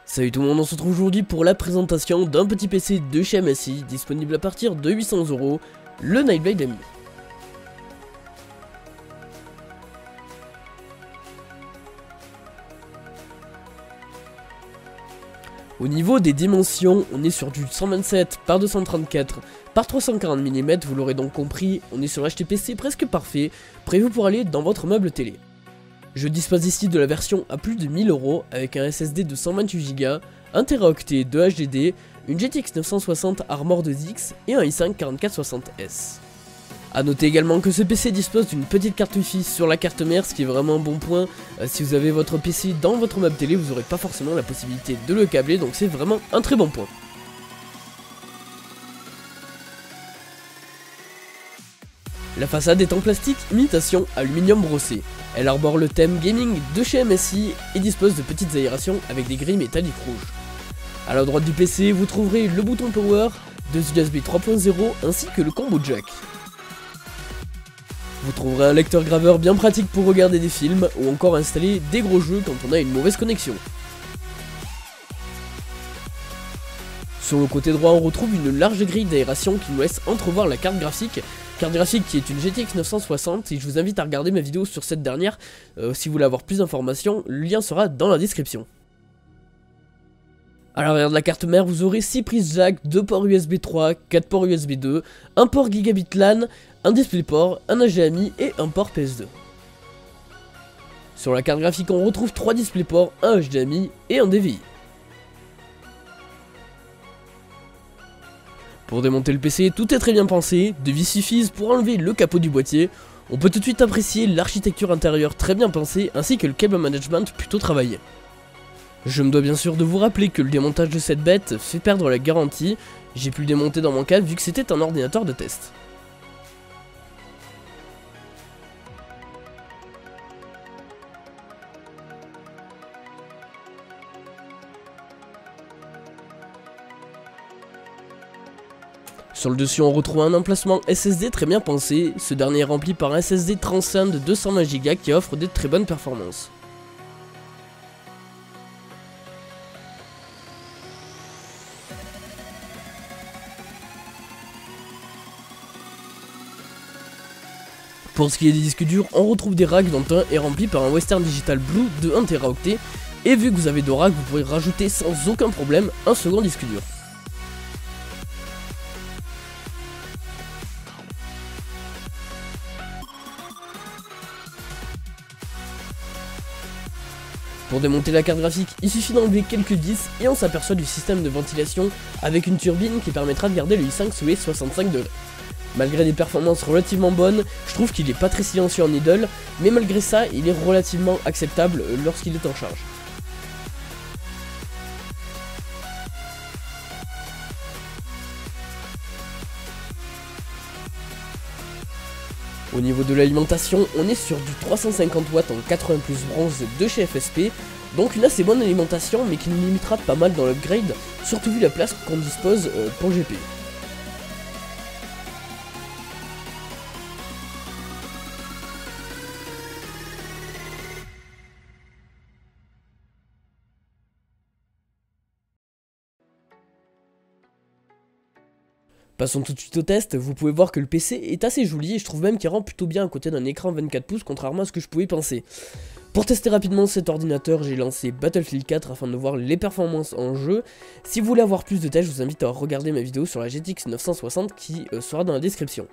Salut tout le monde, on se retrouve aujourd'hui pour la présentation d'un petit PC de chez MSI, disponible à partir de 800 €, le Nightblade M1. Au niveau des dimensions, on est sur du 127 par 234 par 340 mm, vous l'aurez donc compris, on est sur l'HTPC presque parfait, prévu pour aller dans votre meuble télé. Je dispose ici de la version à plus de 1000 € avec un SSD de 128 Go, 1 Teraoctet de HDD, une GTX 960 Armor 2X et un i5 4460S. A noter également que ce PC dispose d'une petite carte Wi-Fi sur la carte mère, ce qui est vraiment un bon point. Si vous avez votre PC dans votre meuble télé, vous n'aurez pas forcément la possibilité de le câbler, donc c'est vraiment un très bon point. La façade est en plastique imitation aluminium brossé. Elle arbore le thème gaming de chez MSI et dispose de petites aérations avec des grilles métalliques rouges. A la droite du PC, vous trouverez le bouton Power, deux USB 3.0 ainsi que le combo jack. Vous trouverez un lecteur graveur bien pratique pour regarder des films ou encore installer des gros jeux quand on a une mauvaise connexion. Sur le côté droit, on retrouve une large grille d'aération qui nous laisse entrevoir la carte graphique qui est une GTX 960 et je vous invite à regarder ma vidéo sur cette dernière si vous voulez avoir plus d'informations, le lien sera dans la description. À l'arrière de la carte mère, vous aurez 6 prises jack, 2 ports USB 3, 4 ports USB 2, un port Gigabit LAN, un DisplayPort, un HDMI et un port PS2. Sur la carte graphique, on retrouve 3 DisplayPorts, un HDMI et un DVI. Pour démonter le PC, tout est très bien pensé, deux vis suffisent pour enlever le capot du boîtier. On peut tout de suite apprécier l'architecture intérieure très bien pensée ainsi que le cable management plutôt travaillé. Je me dois bien sûr de vous rappeler que le démontage de cette bête fait perdre la garantie. J'ai pu le démonter dans mon cas vu que c'était un ordinateur de test. Sur le dessus, on retrouve un emplacement SSD très bien pensé, ce dernier est rempli par un SSD Transcend de 220 Go qui offre de très bonnes performances. Pour ce qui est des disques durs, on retrouve des racks dont un est rempli par un Western Digital Blue de 1 Teraoctet, et vu que vous avez deux racks, vous pourrez rajouter sans aucun problème un second disque dur. Pour démonter la carte graphique, il suffit d'enlever quelques vis et on s'aperçoit du système de ventilation avec une turbine qui permettra de garder le i5 sous les 65 degrés. Malgré des performances relativement bonnes, je trouve qu'il est pas très silencieux en idle, mais malgré ça, il est relativement acceptable lorsqu'il est en charge. Au niveau de l'alimentation, on est sur du 350 watts en 80 plus bronze de chez FSP, donc une assez bonne alimentation mais qui nous limitera pas mal dans l'upgrade, surtout vu la place qu'on dispose pour le GPU. Passons tout de suite au test, vous pouvez voir que le PC est assez joli et je trouve même qu'il rend plutôt bien à côté d'un écran 24 pouces contrairement à ce que je pouvais penser. Pour tester rapidement cet ordinateur, j'ai lancé Battlefield 4 afin de voir les performances en jeu. Si vous voulez avoir plus de tests, je vous invite à regarder ma vidéo sur la GTX 960 qui sera dans la description.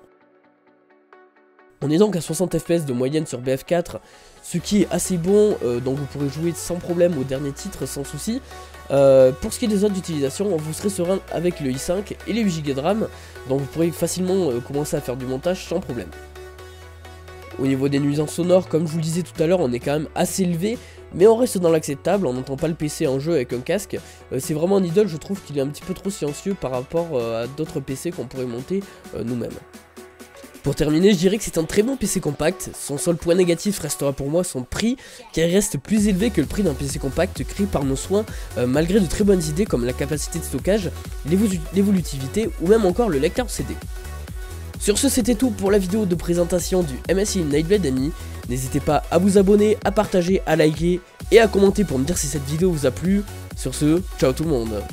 On est donc à 60 fps de moyenne sur BF4, ce qui est assez bon, donc vous pourrez jouer sans problème au dernier titre sans souci. Pour ce qui est des autres utilisations, vous serez serein avec le i5 et les 8 Go de RAM, donc vous pourrez facilement commencer à faire du montage sans problème. Au niveau des nuisances sonores, comme je vous le disais tout à l'heure, on est quand même assez élevé, mais on reste dans l'acceptable, on n'entend pas le PC en jeu avec un casque. C'est vraiment un idle, je trouve qu'il est un petit peu trop silencieux par rapport à d'autres PC qu'on pourrait monter nous-mêmes. Pour terminer, je dirais que c'est un très bon PC compact. Son seul point négatif restera pour moi son prix, qui reste plus élevé que le prix d'un PC compact créé par nos soins, malgré de très bonnes idées comme la capacité de stockage, l'évolutivité ou même encore le lecteur CD. Sur ce, c'était tout pour la vidéo de présentation du MSI Nightblade M1. N'hésitez pas à vous abonner, à partager, à liker et à commenter pour me dire si cette vidéo vous a plu. Sur ce, ciao tout le monde.